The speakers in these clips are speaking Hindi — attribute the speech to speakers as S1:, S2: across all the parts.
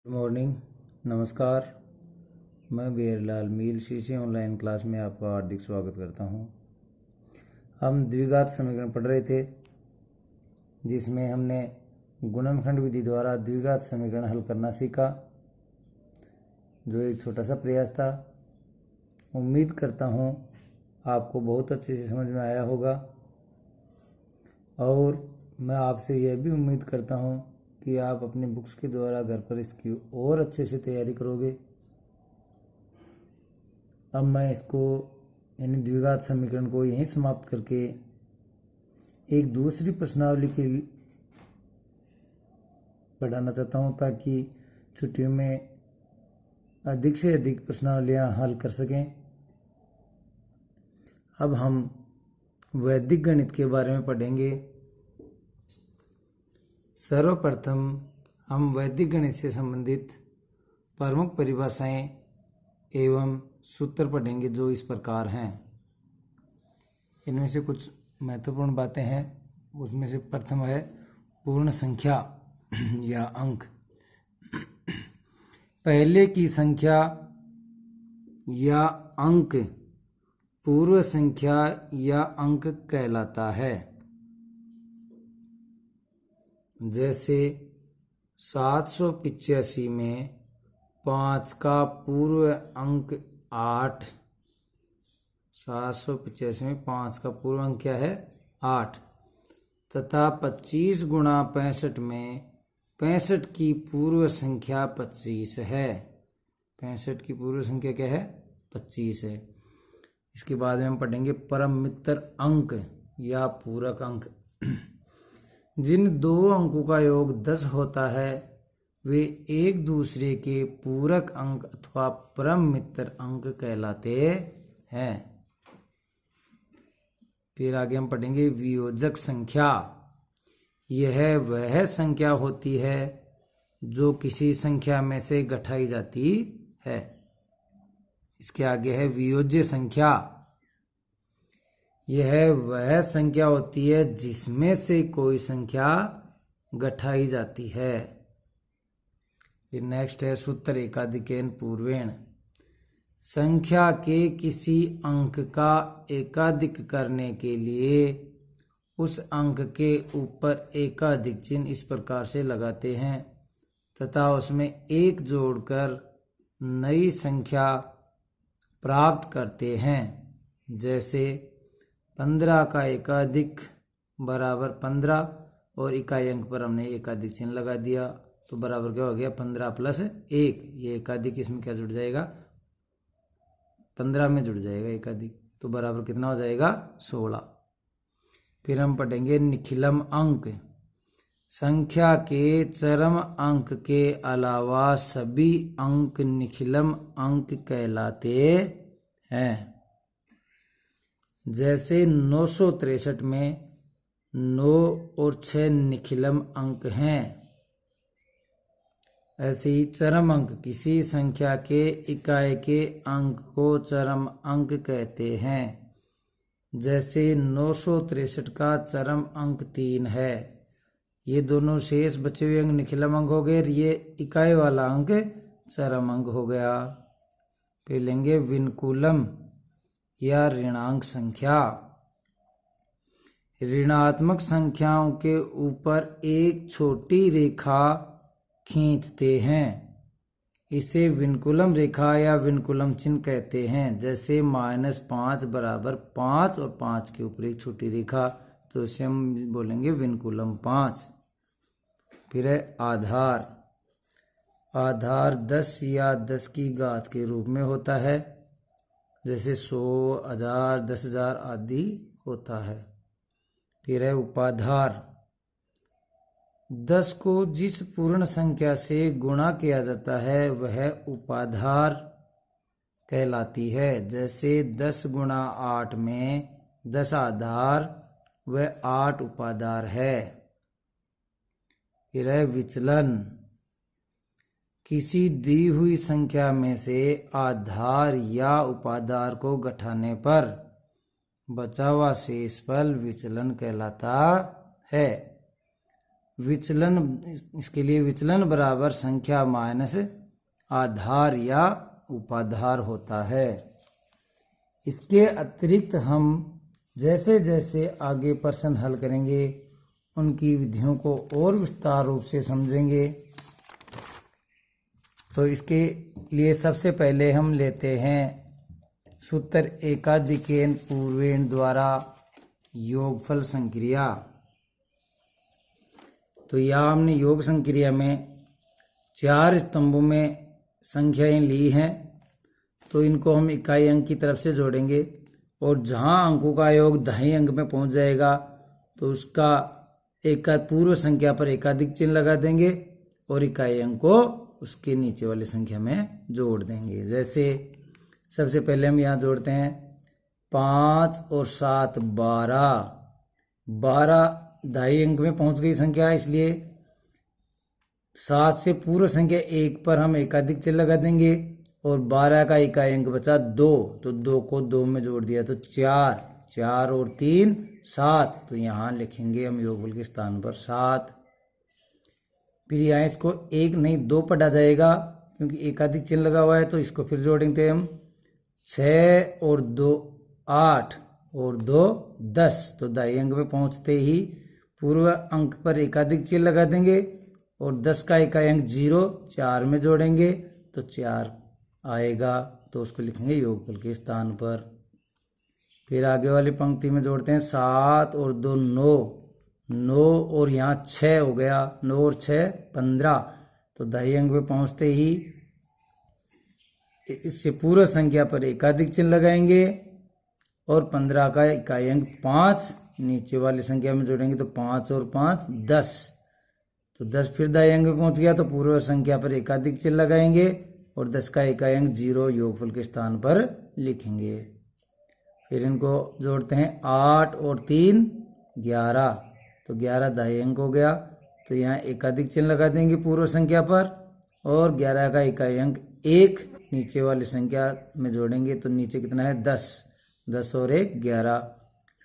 S1: गुड मॉर्निंग, नमस्कार। मैं बेरलाल मील शीशी ऑनलाइन क्लास में आपका हार्दिक स्वागत करता हूं। हम द्विघात समीकरण पढ़ रहे थे, जिसमें हमने गुणनखंड विधि द्वारा द्विघात समीकरण हल करना सीखा, जो एक छोटा सा प्रयास था। उम्मीद करता हूं आपको बहुत अच्छे से समझ में आया होगा, और मैं आपसे यह भी उम्मीद करता हूं कि आप अपनी बुक्स के द्वारा घर पर इसकी और अच्छे से तैयारी करोगे। अब मैं इसको यानी द्विघात समीकरण को यहीं समाप्त करके एक दूसरी प्रश्नावली के पढ़ाना चाहता हूं, ताकि छुट्टियों में अधिक से अधिक प्रश्नावलियां हल कर सकें। अब हम वैदिक गणित के बारे में पढ़ेंगे। सर्वप्रथम हम वैदिक गणित से संबंधित प्रमुख परिभाषाएं एवं सूत्र पढ़ेंगे, जो इस प्रकार हैं। इनमें से कुछ महत्वपूर्ण बातें हैं। उसमें से प्रथम है पूर्ण संख्या या अंक। पहले की संख्या या अंक पूर्व संख्या या अंक कहलाता है। जैसे 785 में 5 का पूर्व अंक 8। 785 में 5 का पूर्व अंक क्या है? 8। तथा 25 गुणा 65 में 65 की पूर्व संख्या 25 है। 65 की पूर्व संख्या क्या है? 25 है। इसके बाद में हम पढ़ेंगे परम मित्र अंक या पूरक अंक। जिन दो अंकों का योग 10 होता है, वे एक दूसरे के पूरक अंक अथवा परम मित्र अंक कहलाते हैं। फिर आगे हम पढ़ेंगे वियोजक संख्या। यह वह संख्या होती है जो किसी संख्या में से घटाई जाती है। इसके आगे है वियोज्य संख्या। यह वह संख्या होती है जिसमें से कोई संख्या घटाई जाती है। फिर नेक्स्ट है सूत्र एकाधिकेन पूर्वेण। संख्या के किसी अंक का एकाधिक करने के लिए उस अंक के ऊपर एकाधिक चिन्ह इस प्रकार से लगाते हैं तथा उसमें एक जोड़कर नई संख्या प्राप्त करते हैं। जैसे 15 का एकाधिक बराबर 15, और इकाई अंक पर हमने एकाधिक चिन्ह लगा दिया, तो बराबर क्या हो गया? 15 + 1। ये एकाधिक इसमें क्या जुड़ जाएगा? 15 में जुड़ जाएगा एकाधिक, तो बराबर कितना हो जाएगा? 16। फिर हम पढ़ेंगे निखिलम अंक। संख्या के चरम अंक के अलावा सभी अंक निखिलम अंक कहलाते हैं। जैसे 963 में 9 और 6 निखिलम अंक हैं। ऐसे ही चरम अंक किसी संख्या के इकाई के अंक को चरम अंक कहते हैं। जैसे 963 का चरम अंक 3 है। ये दोनों शेष बचे हुए अंक निखिलम अंक हो गए, ये इकाई वाला अंक चरम अंक हो गया। फिर लेंगे विनकुलम या ऋणांक संख्या। ऋणात्मक संख्याओं के ऊपर एक छोटी रेखा खींचते हैं। इसे विनकुलम रेखा या विनकुलम चिन्ह कहते हैं। जैसे -5 बराबर 5 और 5 के ऊपर एक छोटी रेखा, तो इसे हम बोलेंगे विनकुलम 5। फिर है आधार। आधार 10 या 10 की घात के रूप में होता है। जैसे 100, 1000, 10,000 आदि होता है। फिर है उपाधार। 10 को जिस पूर्ण संख्या से गुणा किया जाता है वह उपाधार कहलाती है। जैसे 10 गुणा 8 में 10 आधार व 8 उपाधार है। फिर है विचलन। किसी दी हुई संख्या में से आधार या उपाधार को घटाने पर बचा हुआ शेषफल विचलन कहलाता है। विचलन, इसके लिए विचलन बराबर संख्या माइनस आधार या उपाधार होता है। इसके अतिरिक्त हम जैसे जैसे आगे प्रश्न हल करेंगे उनकी विधियों को और विस्तार रूप से समझेंगे। तो इसके लिए सबसे पहले हम लेते हैं सूत्र एकाधिकेन पूर्वेण द्वारा योगफल संक्रिया। तो यहाँ हमने योग संक्रिया में 4 स्तंभों में संख्याएं ली हैं, तो इनको हम इकाई अंक की तरफ से जोड़ेंगे और जहां अंकों का योग दहाई अंक में पहुंच जाएगा तो उसका पूर्व संख्या पर एकाधिक चिन्ह लगा देंगे और इकाई अंक को उसके नीचे वाली संख्या में जोड़ देंगे। जैसे सबसे पहले हम यहाँ जोड़ते हैं 5 और 7 12। 12 दहाई अंक में पहुंच गई संख्या है, इसलिए 7 से पूर्व संख्या 1 पर हम एकाधिक चिन्ह लगा देंगे और 12 का इकाई अंक बचा 2, तो 2 को 2 में जोड़ दिया तो 4, 4 और 3 7। तो यहाँ लिखेंगे हम योगफल के स्थान पर 7। फिर यहाँ इसको 1 नहीं 2 पढ़ा जाएगा क्योंकि एकाधिक चिन्ह लगा हुआ है, तो इसको फिर जोड़ेंगे हम 6 और 2 8 और 2 10। तो दहाई अंक में पहुंचते ही पूर्व अंक पर एकाधिक चिन्ह लगा देंगे और 10 का इकाई अंक 0 4 में जोड़ेंगे तो 4 आएगा, तो उसको लिखेंगे योगफल के स्थान पर। फिर आगे वाली पंक्ति में जोड़ते हैं 7 और 2 9, 9 और यहाँ 6 हो गया, 9 और 6 15। तो दहाई अंक में पहुंचते ही इससे पूर्व संख्या पर एकाधिक चिन्ह लगाएंगे और 15 का इकाई अंक 5 नीचे वाली संख्या में जोड़ेंगे तो 5 और 5 10। तो 10 फिर दहाई अंक में पहुंच गया तो पूर्व संख्या पर एकाधिक चिन्ह लगाएंगे और 10 का इकाई अंक 0 योगफल के स्थान पर लिखेंगे। फिर इनको जोड़ते हैं 8 और 3 11। तो 11 दहाई अंक हो गया, तो यहाँ एकाधिक चिन्ह लगा देंगे पूर्व संख्या पर और 11 का इकाई अंक 1 नीचे वाली संख्या में जोड़ेंगे तो नीचे कितना है 10, 10 और 1 11।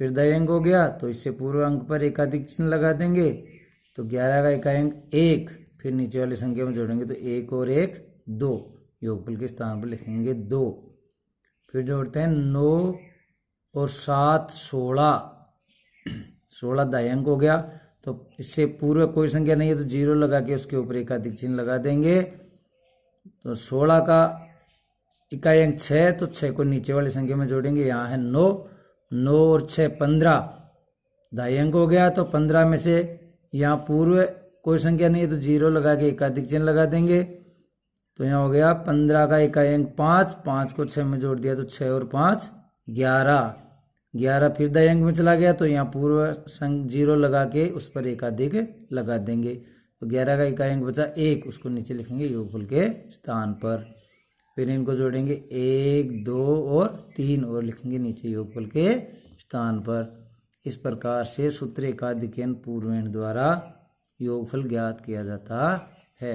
S1: फिर दहाई अंक हो गया तो इससे पूर्व अंक पर एकाधिक चिन्ह लगा देंगे तो 11 का इकाई अंक 1, फिर नीचे वाली संख्या में जोड़ेंगे तो 1 और 1 2, योगफल के स्थान पर लिखेंगे 2। फिर जोड़ते हैं 9 और 7 16। 16 दहाई अंक हो गया, तो इससे पूर्व कोई संख्या नहीं है तो 0 लगा के उसके ऊपर एकाधिक चिन्ह लगा देंगे। तो 16 का इकाई अंक 6, तो 6 को नीचे वाली संख्या में जोड़ेंगे, यहाँ है 9, 9 और 6 15 दहाई अंक हो गया। तो 15 में से यहाँ पूर्व कोई संख्या नहीं है तो 0 लगा के एकाधिक चिन्ह लगा देंगे, तो यहाँ हो गया 15 का इकाई अंक 5, 5 को 6 में जोड़ दिया तो 6 और 5 11, 11 फिर दहाई अंक में चला गया तो यहाँ पूर्व 0 लगा के उस पर एकाधिक लगा देंगे, तो 11 का इकाई अंक बचा 1, उसको नीचे लिखेंगे योगफल के स्थान पर। फिर इनको जोड़ेंगे 1 2 और 3 और लिखेंगे नीचे योगफल के स्थान पर। इस प्रकार से सूत्र एकाधिकेन पूर्वेण द्वारा योगफल ज्ञात किया जाता है।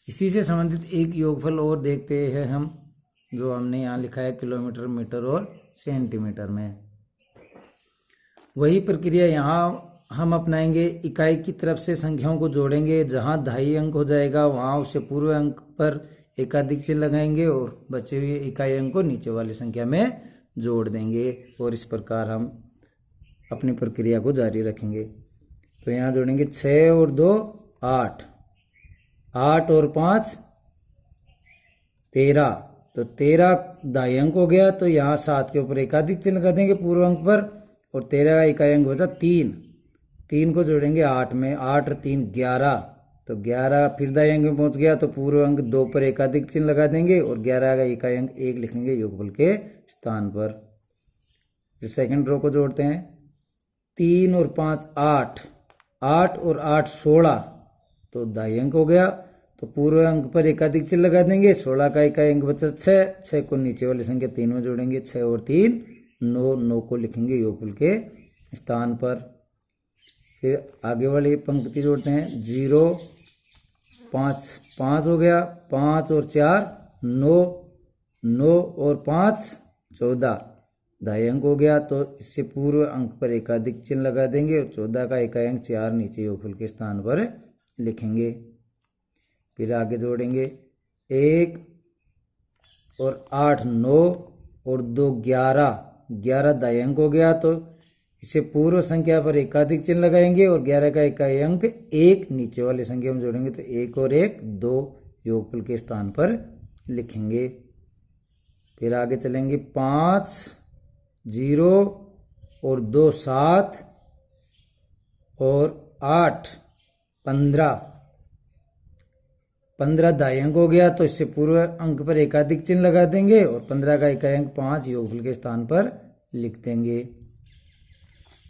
S1: इसी से संबंधित एक योगफल और देखते हैं हम, जो हमने यहाँ लिखा है किलोमीटर मीटर और सेंटीमीटर में। वही प्रक्रिया यहाँ हम अपनाएंगे, इकाई की तरफ से संख्याओं को जोड़ेंगे, जहाँ दहाई अंक हो जाएगा वहाँ उससे पूर्व अंक पर एकाधिक चिन्ह लगाएंगे और बचे हुए इकाई अंक को नीचे वाली संख्या में जोड़ देंगे और इस प्रकार हम अपनी प्रक्रिया को जारी रखेंगे। तो यहाँ जोड़ेंगे 6 और 2 8, 8 और 5 13। तो 13 दहाई अंक हो गया, तो यहाँ 7 के ऊपर एकाधिक चिन्ह लगा देंगे पूर्व अंक पर और 13 का इकाई अंक बचा 3, 3 को जोड़ेंगे 8 में, 8 और 3 11। तो 11 फिर दहाई अंक में पहुंच गया तो पूर्व अंक 2 पर एकाधिक चिन्ह लगा देंगे और 11 का इकाई अंक 1 लिखेंगे योगफल के स्थान पर। फिर सेकंड रो को जोड़ते हैं 3 और 5 8, 8 और 8 16। तो दहाई अंक हो गया, तो पूर्व अंक पर एकाधिक चिन्ह लगा देंगे, 16 का इकाई अंक बचा 6, 6 को नीचे वाली संख्या 3 में जोड़ेंगे, 6 और 3 9, 9 को लिखेंगे योगफल के स्थान पर। फिर आगे वाली पंक्ति जोड़ते हैं 0 5 5 हो गया, 5 और 4 9, 9 और 5 14, दाई अंक हो गया तो इससे पूर्व अंक पर एकाधिक चिन्ह लगा देंगे और 14 का इकाई अंक 4 नीचे योगफल के स्थान पर लिखेंगे। फिर आगे जोड़ेंगे 1 और 8 9 और 2 11, 11 दाई अंक हो गया तो इसे पूर्व संख्या पर एकाधिक चिन्ह लगाएंगे और 11 का इकाई अंक 1 नीचे वाली संख्या में जोड़ेंगे तो 1 और 1 2 योगफल के स्थान पर लिखेंगे। फिर आगे चलेंगे 5 0 और 2 7 और 8 15, 15 दाई अंक हो गया तो इससे पूर्व अंक पर एकाधिक चिन्ह लगा देंगे और 15 का इकाई अंक 5 योगफल के स्थान पर लिख देंगे।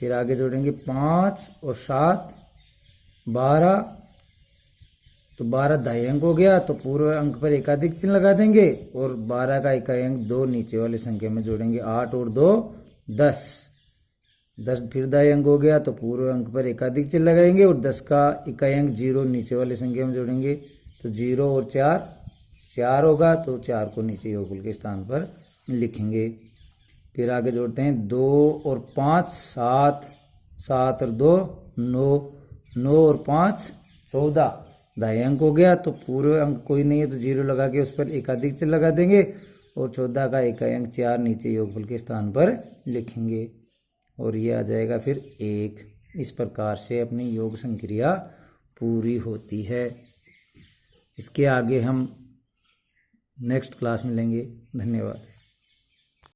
S1: फिर आगे जोड़ेंगे 5 और 7 12, तो 12 दाई अंक हो गया तो पूर्व अंक पर एकाधिक चिन्ह लगा देंगे और 12 का इकाई अंक 2 नीचे वाली संख्या में जोड़ेंगे। 8 और 2 10, 10 फिर दाई अंक हो गया तो पूर्व अंक पर एकाधिक चिन्ह लगाएंगे और 10 का इकाई अंक 0 नीचे वाली संख्या में जोड़ेंगे तो 0 और 4 4 होगा तो 4 को नीचे योगफल के स्थान पर लिखेंगे। फिर आगे जोड़ते हैं 2 और 5 7, 7 और 2 9, 9 और 5 14 दाई अंक हो गया तो पूर्व अंक कोई नहीं है तो 0 लगा के उस पर एकाधिक चिन्ह लगा देंगे और 14 का इकाई अंक 4 नीचे योगफल के स्थान पर लिखेंगे और ये आ जाएगा फिर 1। इस प्रकार से अपनी योग संक्रिया पूरी होती है। इसके आगे हम नेक्स्ट क्लास में लेंगे। धन्यवाद।